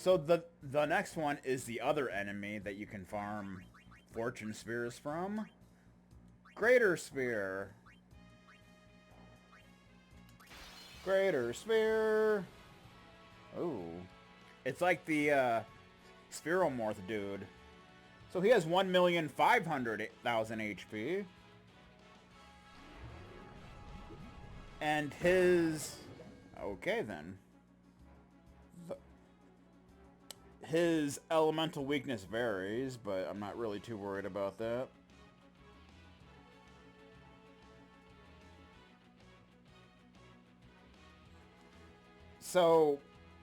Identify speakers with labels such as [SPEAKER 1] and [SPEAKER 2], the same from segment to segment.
[SPEAKER 1] So the next one is the other enemy that you can farm fortune spheres from. Greater Sphere. Greater Sphere. Ooh. It's like the Spheromorph dude. So he has 1,500,000 HP. And his... Okay, then. His elemental weakness varies, but I'm not really too worried about that. So,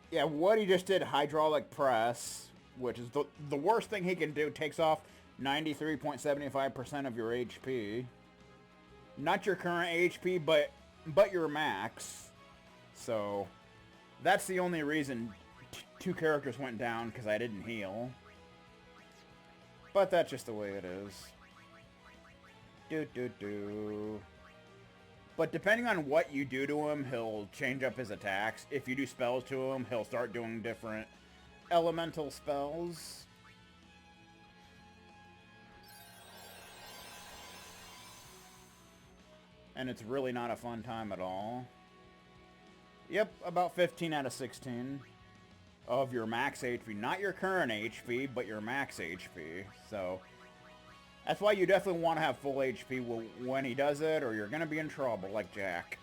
[SPEAKER 1] yeah, what he just did, hydraulic press, which is the worst thing he can do, takes off 93.75% of your HP. Not your current HP, but your max. So, that's the only reason two characters went down, because I didn't heal. But that's just the way it is. But depending on what you do to him, he'll change up his attacks. If you do spells to him, he'll start doing different elemental spells. And it's really not a fun time at all. Yep, about 15 out of 16 of your max HP. Not your current HP, but your max HP. So, that's why you definitely want to have full HP when he does it, or you're going to be in trouble, like Jack.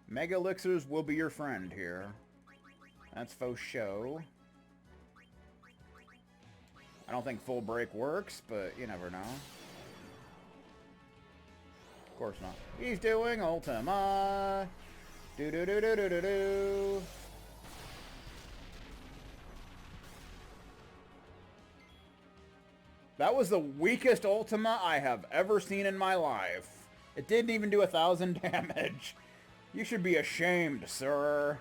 [SPEAKER 1] Mega Elixirs will be your friend here. That's faux show. I don't think full break works, but you never know. Of course not. He's doing Ultima. Do-do-do-do-do-do-do. That was the weakest Ultima I have ever seen in my life. It didn't even do 1,000 damage. You should be ashamed, sir.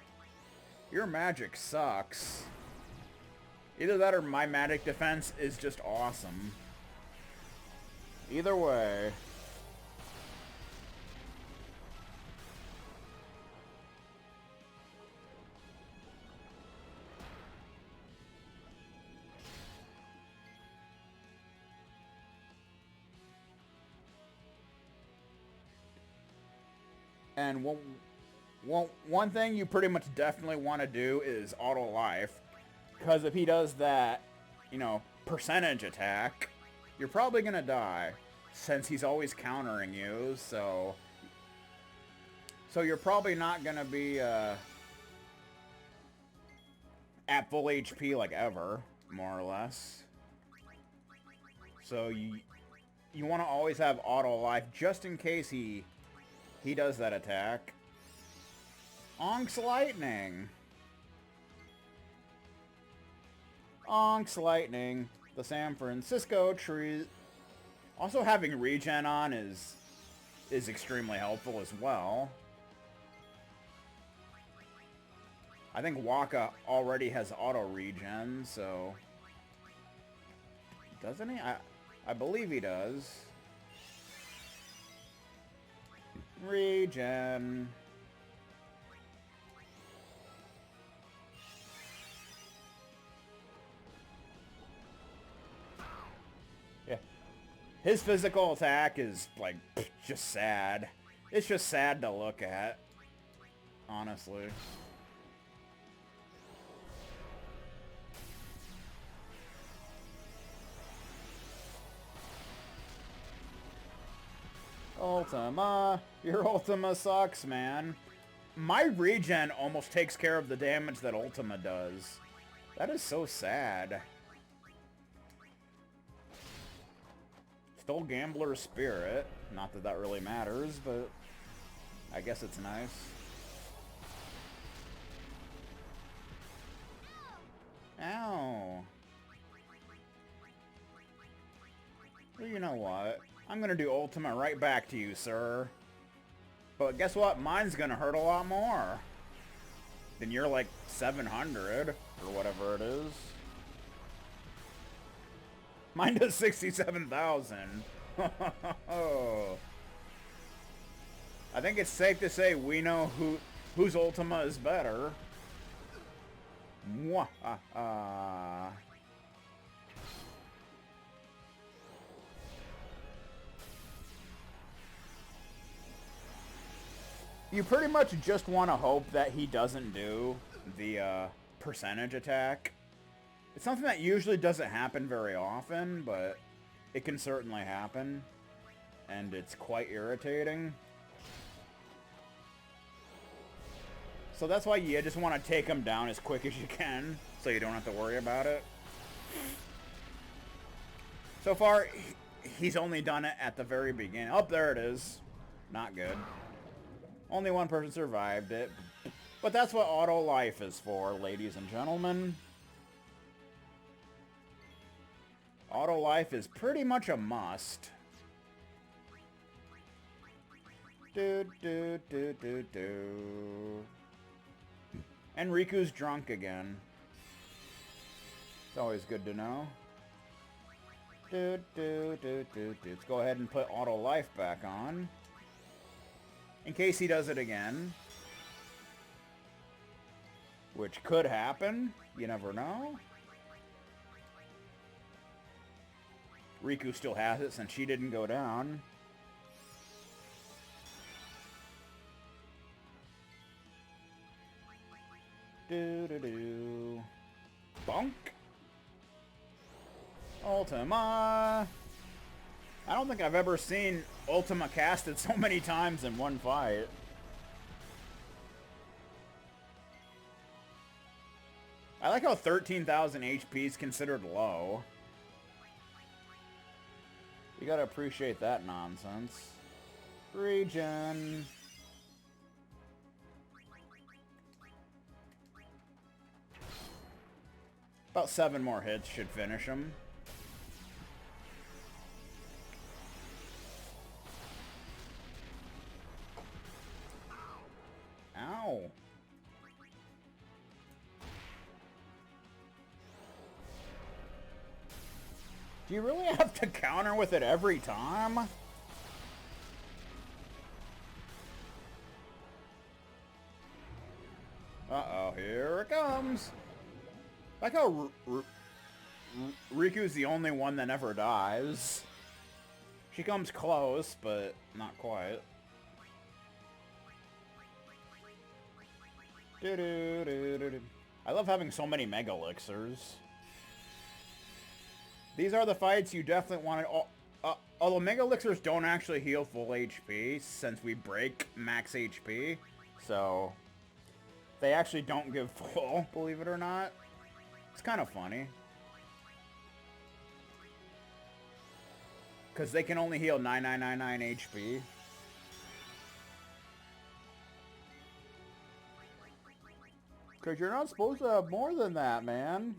[SPEAKER 1] Your magic sucks. Either that or my magic defense is just awesome. Either way. And one thing you pretty much definitely want to do is auto life. Because if he does that, you know, percentage attack, you're probably going to die. Since he's always countering you, so you're probably not going to be at full HP like ever, more or less. So you want to always have auto life just in case he does that attack. Onk's Lightning. Onk's Lightning. The San Francisco tree. Also having regen on is extremely helpful as well. I think Waka already has auto regen, so... Doesn't he? I believe he does. Regen. Yeah. His physical attack is, like, just sad. It's just sad to look at. Honestly. Ultima. Your Ultima sucks, man. My regen almost takes care of the damage that Ultima does. That is so sad. Stole Gambler's Spirit. Not that that really matters, but I guess it's nice. Ow. Well, you know what? I'm gonna do Ultima right back to you, sir. But guess what? Mine's gonna hurt a lot more than your, like, 700 or whatever it is. Mine does 67,000. Oh. I think it's safe to say we know whose Ultima is better. Mwah. You pretty much just want to hope that he doesn't do the percentage attack. It's something that usually doesn't happen very often, but it can certainly happen. And it's quite irritating. So that's why you just want to take him down as quick as you can, so you don't have to worry about it. So far, he's only done it at the very beginning. Oh, there it is. Not good. Only one person survived it. But that's what auto life is for, ladies and gentlemen. Auto life is pretty much a must. Do. And Riku's drunk again. It's always good to know. Let's go ahead and put auto life back on. In case he does it again. Which could happen. You never know. Riku still has it since she didn't go down. Bonk. Ultima. I don't think I've ever seen Ultima casted so many times in one fight. I like how 13,000 HP is considered low. You gotta appreciate that nonsense. Regen. About 7 more hits should finish him. Ow. Do you really have to counter with it every time? Uh-oh, here it comes. Like how Riku's the only one that never dies. She comes close, but not quite. I love having so many Mega Elixirs. These are the fights you definitely want to... although Mega Elixirs don't actually heal full HP, since we break max HP. So, they actually don't give full, believe it or not. It's kind of funny. Because they can only heal 9999 HP. Because you're not supposed to have more than that, man.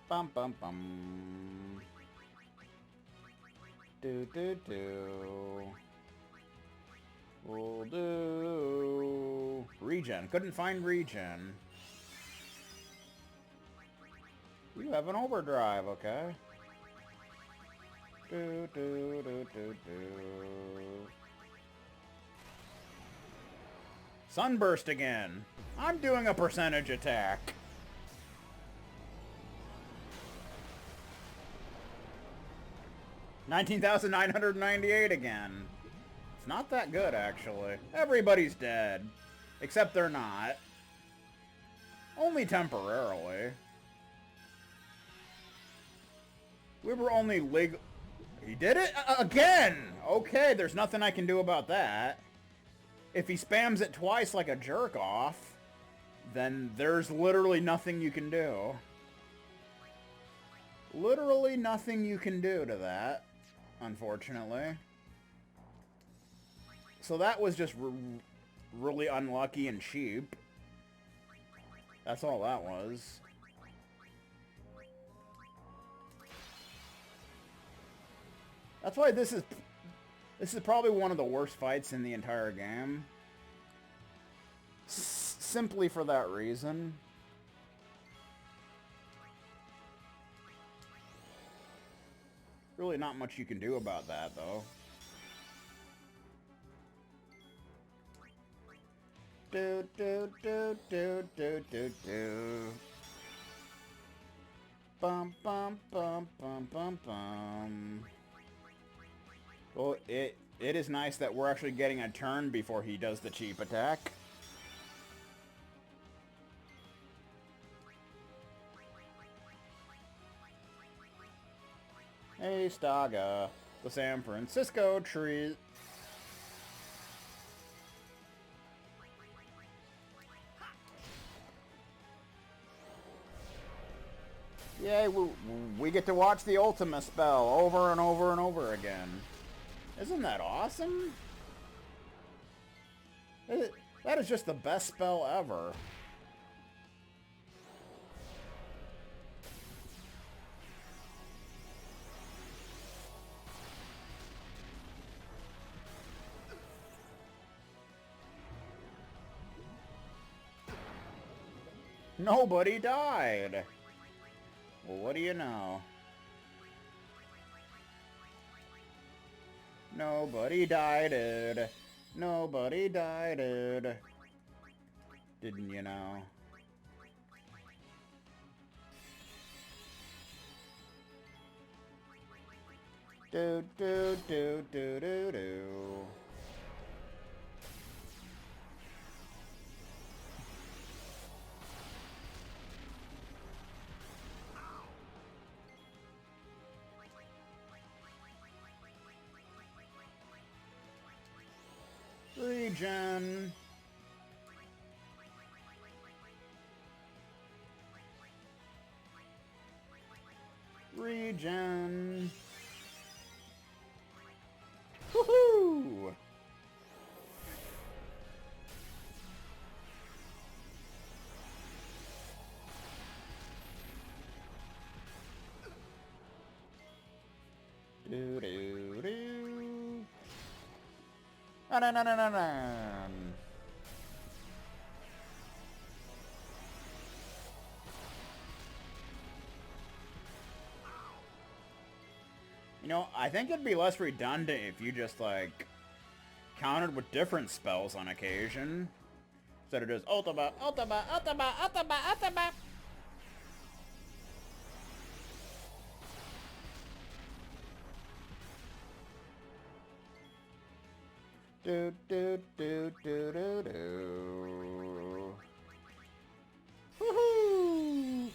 [SPEAKER 1] Bum bum bum. Do. We'll do... Regen. Couldn't find regen. You have an overdrive, okay. Do. Sunburst again. I'm doing a percentage attack. $19,998 again. It's not that good, actually. Everybody's dead. Except they're not. Only temporarily. We were only legal... He did it again! Okay, there's nothing I can do about that. If he spams it twice like a jerk-off, then there's literally nothing you can do. Literally nothing you can do to that, unfortunately. So that was just really unlucky and cheap. That's all that was. That's why this is probably one of the worst fights in the entire game. Simply for that reason. Really not much you can do about that, though. Do do do do do do do. Bum bum bum bum bum bum. Well, it is nice that we're actually getting a turn before he does the cheap attack. Hey, Staga, the San Francisco tree. Yay, we get to watch the Ultima spell over and over and over again. Isn't that awesome? That is just the best spell ever. Nobody died. Well, what do you know? Nobody died. Nobody died. Didn't you know? Do do do do do do. Regen. Regen. Woohoo! Do do do. You know, I think it'd be less redundant if you just, like, countered with different spells on occasion. Instead of just Ultima, Ultima, Ultima, Ultima, Ultima. Do do do do do do. Woohoo!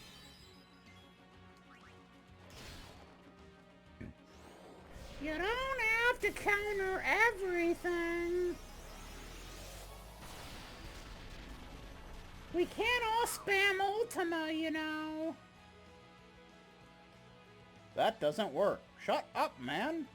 [SPEAKER 1] You don't have to counter everything. We can't all spam Ultima, you know. That doesn't work. Shut up, man.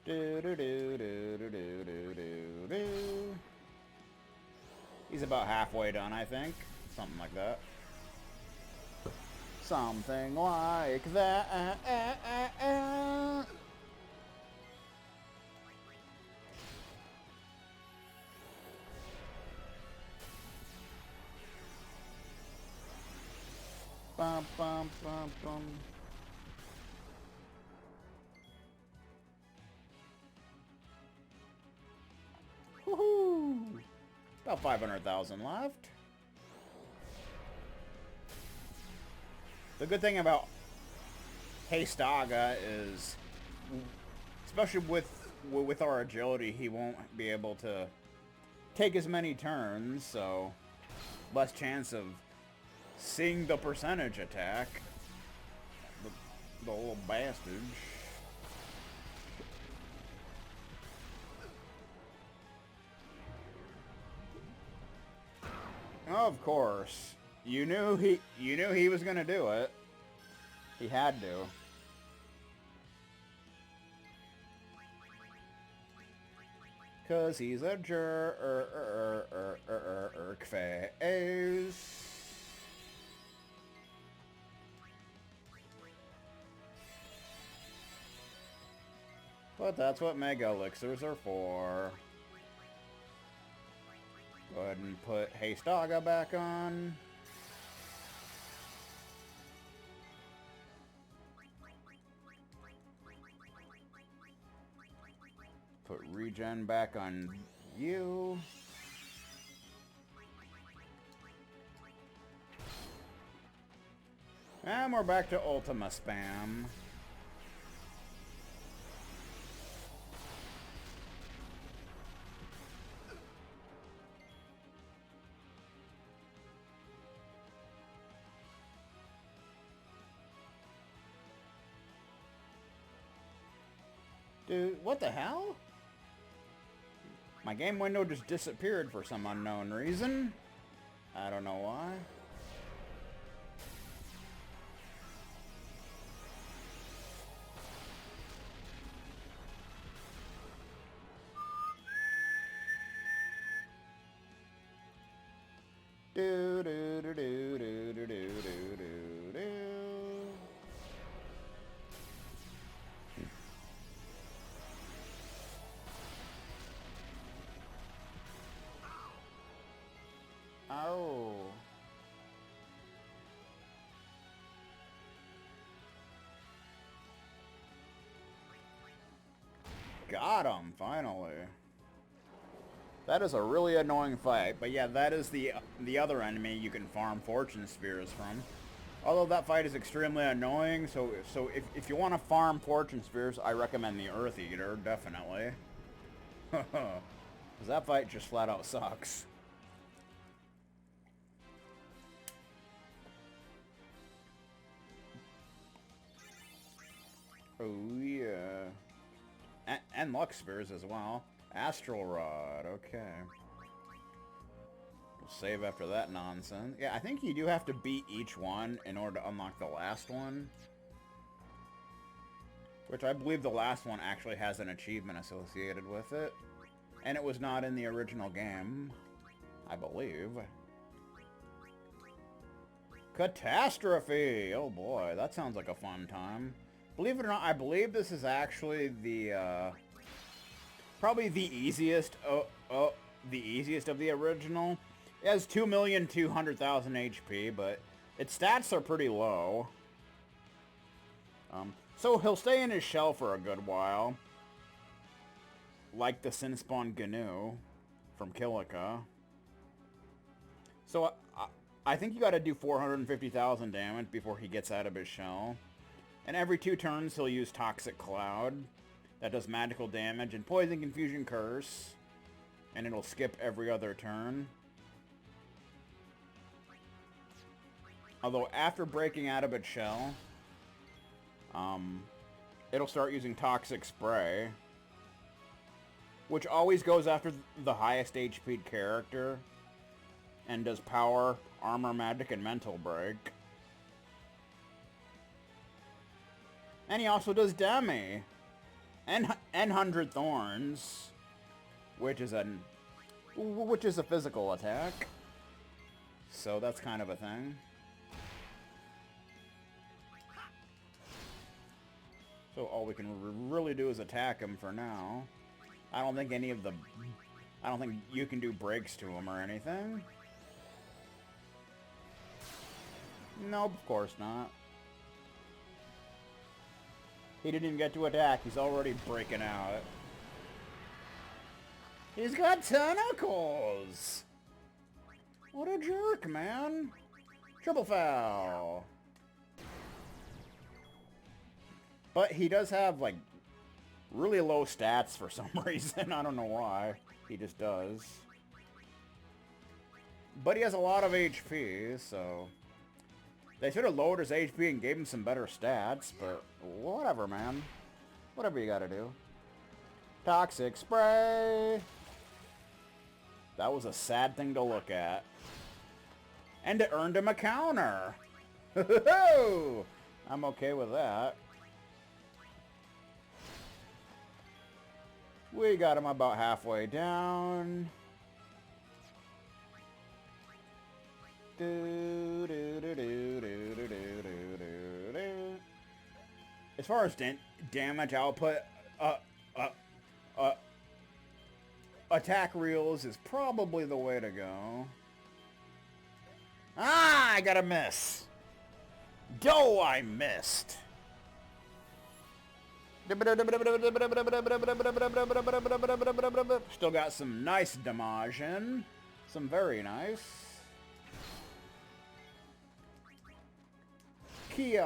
[SPEAKER 1] Do do do do do do do do do. He's about halfway done, I think. Something like that. Something like that. Bum bum bum bum. Woohoo! About 500,000 left. The good thing about Heistaga is, especially with our agility, he won't be able to take as many turns, so less chance of seeing the percentage attack. The little bastard. Of course. You knew he was gonna do it. He had to. Cause he's a jerk face. But that's what Mega Elixirs are for. Go ahead and put Hastaga back on. Put Regen back on you. And we're back to Ultima spam. Dude, what the hell? My game window just disappeared for some unknown reason. I don't know why. Do do do do do do do do do do. Oh. Got him, finally. That is a really annoying fight, but yeah, that is the other enemy you can farm Fortune Spheres from. Although that fight is extremely annoying, so if you want to farm Fortune Spheres, I recommend the Earth Eater, definitely. Because that fight just flat out sucks. Oh yeah. And Lux Spheres as well. Astral Rod, okay. We'll save after that nonsense. Yeah, I think you do have to beat each one in order to unlock the last one. Which I believe the last one actually has an achievement associated with it. And it was not in the original game, I believe. Catastrophe! Oh boy, that sounds like a fun time. Believe it or not, I believe this is actually the, probably the easiest of the original. It has 2,200,000 HP, but its stats are pretty low. So he'll stay in his shell for a good while. Like the Sinspawn GNU from Kilika. So I think you gotta do 450,000 damage before he gets out of his shell. And every 2 turns he'll use Toxic Cloud. That does magical damage and Poison, Confusion, Curse. And it'll skip every other turn. Although after breaking out of its shell, it'll start using Toxic Spray. Which always goes after the highest HP character. And does Power, Armor, Magic, and Mental Break. And he also does Demi. And 100 Thorns. Which is a physical attack. So that's kind of a thing. So all we can really do is attack him for now. I don't think you can do breaks to him or anything. Nope, of course not. He didn't even get to attack. He's already breaking out. He's got tentacles! What a jerk, man. Triple foul. But he does have, like, really low stats for some reason. I don't know why. He just does. But he has a lot of HP, so... They should have lowered his HP and gave him some better stats, but whatever, man. Whatever you gotta do. Toxic Spray! That was a sad thing to look at. And it earned him a counter! I'm okay with that. We got him about halfway down. As far as damage output, uh, uh, attack reels is probably the way to go. Ah, I got a miss. Go, I missed. Still got some nice damage in. Some very nice. Ki.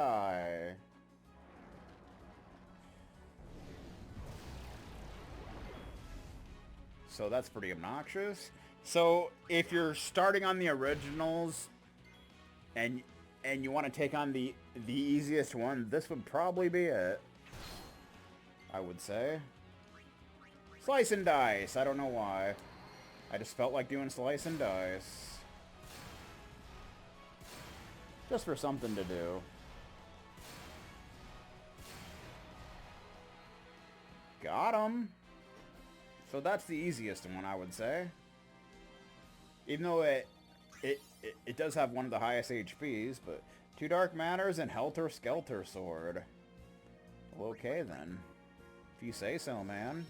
[SPEAKER 1] So that's pretty obnoxious. So if you're starting on the originals and you want to take on the easiest one, this would probably be it. I would say. Slice and dice. I don't know why. I just felt like doing slice and dice. Just for something to do. Got him. So that's the easiest one, I would say. Even though it does have one of the highest HPs, but 2 Dark Matters and Helter Skelter Sword. Well, okay then. If you say so, man.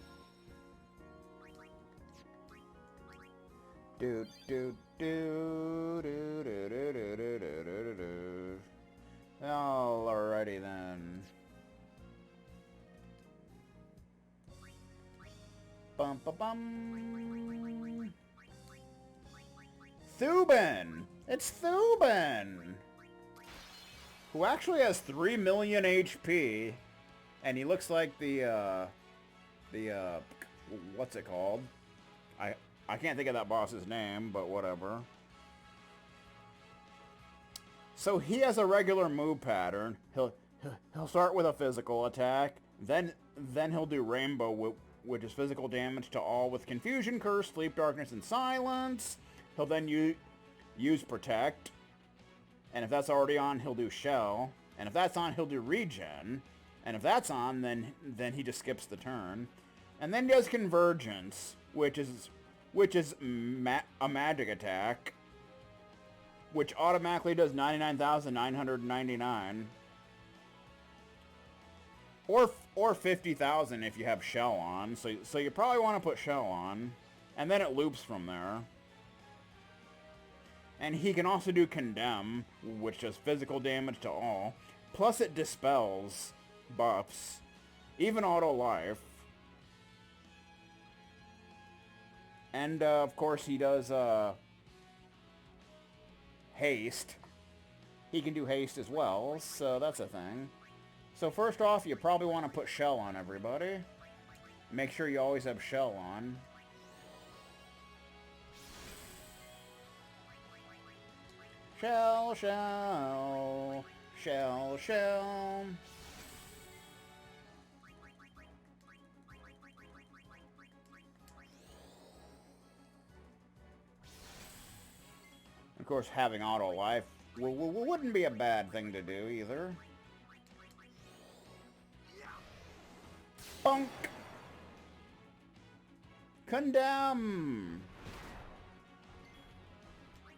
[SPEAKER 1] Do do do do do do do do do do. Alrighty then. Bum ba bum. Thuban! It's Thuban! Who actually has 3 million HP, and he looks like the what's it called? I can't think of that boss's name, but whatever. So he has a regular move pattern. He'll start with a physical attack, then he'll do Rainbow, which is physical damage to all with Confusion, Curse, Sleep, Darkness, and Silence. He'll then use Protect, and if that's already on, he'll do Shell, and if that's on, he'll do Regen, and if that's on, then he just skips the turn, and then does Convergence, which is a magic attack, which automatically does 99,999, or 50,000 if you have Shell on. So you probably want to put Shell on, and then it loops from there. And he can also do Condemn, which does physical damage to all. Plus it dispels buffs, even auto life. And of course he does haste. He can do haste as well, so that's a thing. So first off, you probably want to put Shell on everybody. Make sure you always have Shell on. Shell, shell, shell, shell. Of course, having auto life wouldn't be a bad thing to do either. Bunk! Condemn!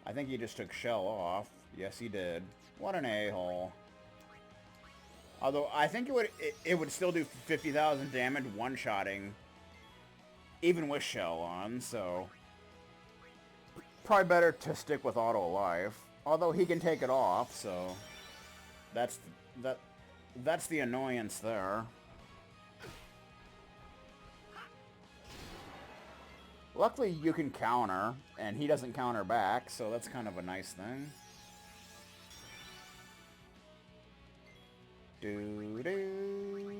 [SPEAKER 1] I think he just took Shell off. Yes, he did. What an a-hole. Although, I think it would still do 50,000 damage one-shotting, even with Shell on, so... Probably better to stick with auto life. Although he can take it off, so... That's the annoyance there. Luckily, you can counter, and he doesn't counter back, so that's kind of a nice thing. Doo-doo.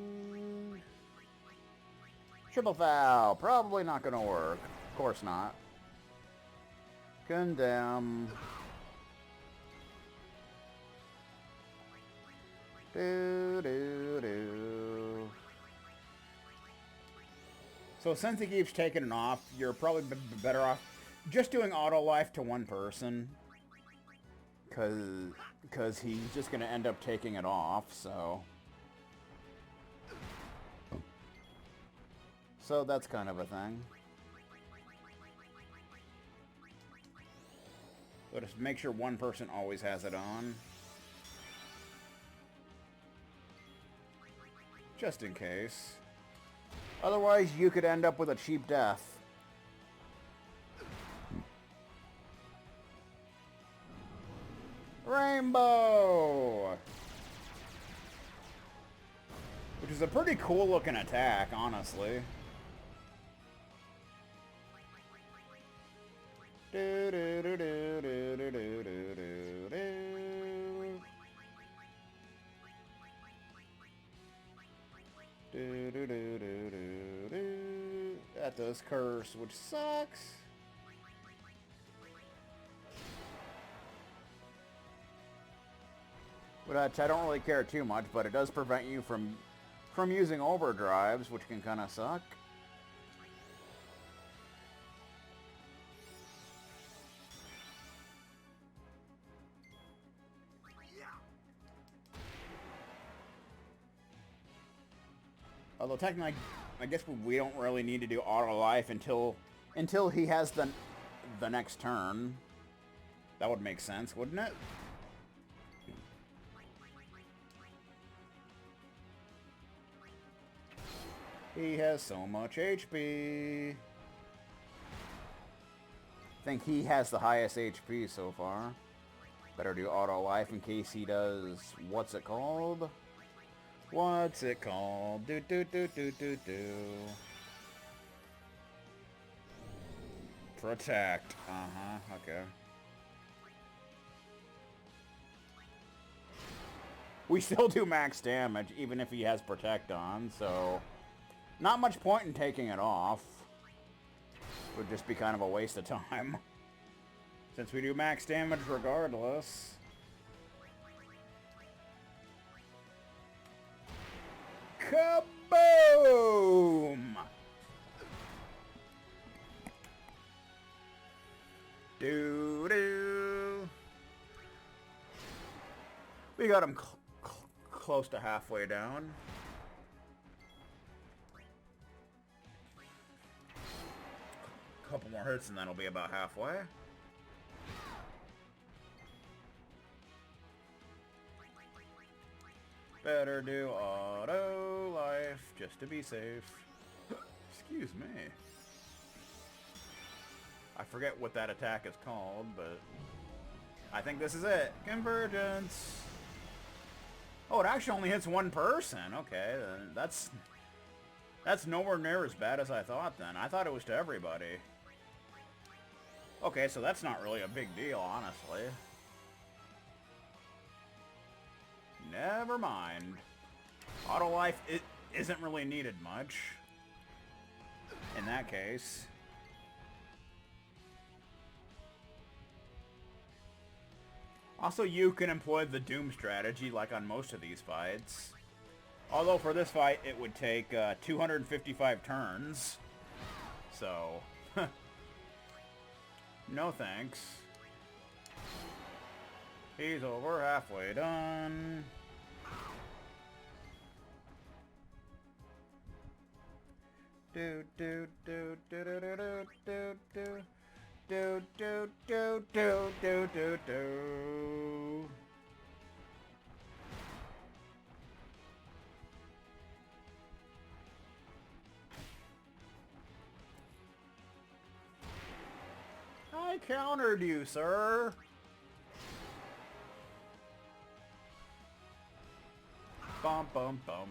[SPEAKER 1] Triple foul. Probably not going to work. Of course not. Condemn. Doo-doo-doo. So since he keeps taking it off, you're probably better off just doing auto life to one person. Because he's just going to end up taking it off, so... So that's kind of a thing. So just make sure one person always has it on. Just in case. Otherwise, you could end up with a cheap death. Rainbow! Which is a pretty cool looking attack, honestly. That does curse, which sucks. Which I don't really care too much, but it does prevent you from using overdrives, which can kind of suck. Although technically, I guess we don't really need to do auto life until he has the next turn. That would make sense, wouldn't it? He has so much HP. I think he has the highest HP so far. Better do auto life in case he does. What's it called? What's it called? Do. Protect. Okay. We still do max damage even if he has protect on, so not much point in taking it off. Would just be kind of a waste of time. Since we do max damage regardless. Kaboom! Doo-doo. We got him close to halfway down. Couple more hits and that'll be about halfway. Better do auto life just to be safe. Excuse me. I forget what that attack is called, but I think this is it. Convergence. Oh, it actually only hits one person. Okay, then that's nowhere near as bad as I thought then. I thought it was to everybody. Okay, so that's not really a big deal, honestly. Never mind. Auto life isn't really needed much. In that case. Also, you can employ the Doom strategy like on most of these fights. Although for this fight, it would take 255 turns. So, no thanks. He's over, halfway done. Do do do do do do do do do do do do do do do. I countered you, sir. Bum bum bum.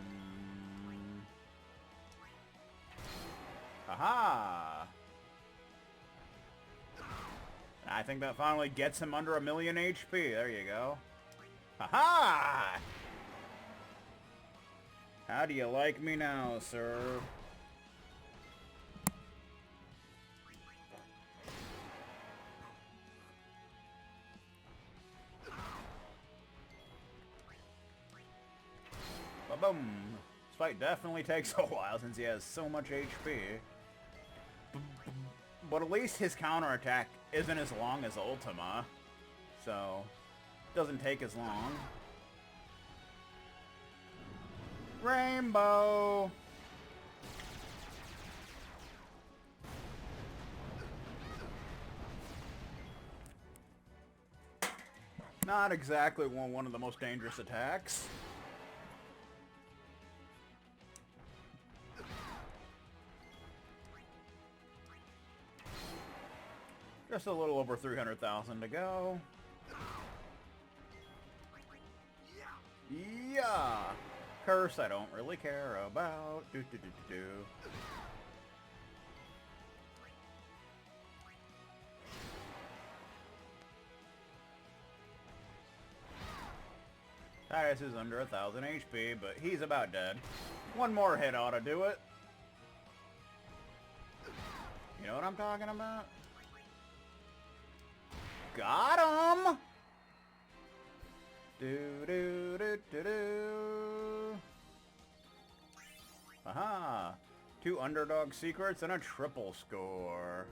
[SPEAKER 1] Haha! I think that finally gets him under 1,000,000 HP. There you go. Haha! How do you like me now, sir? Ba-boom! This fight definitely takes a while since he has so much HP. But at least his counterattack isn't as long as Ultima, so it doesn't take as long. Rainbow! Not exactly one of the most dangerous attacks. Just a little over 300,000 to go. Yeah! Curse I don't really care about. Do do do do do. Titus is under 1,000 HP, but he's about dead. One more hit ought to do it. You know what I'm talking about? Got him! Do do do do do. Aha! 2 underdog secrets and a triple score.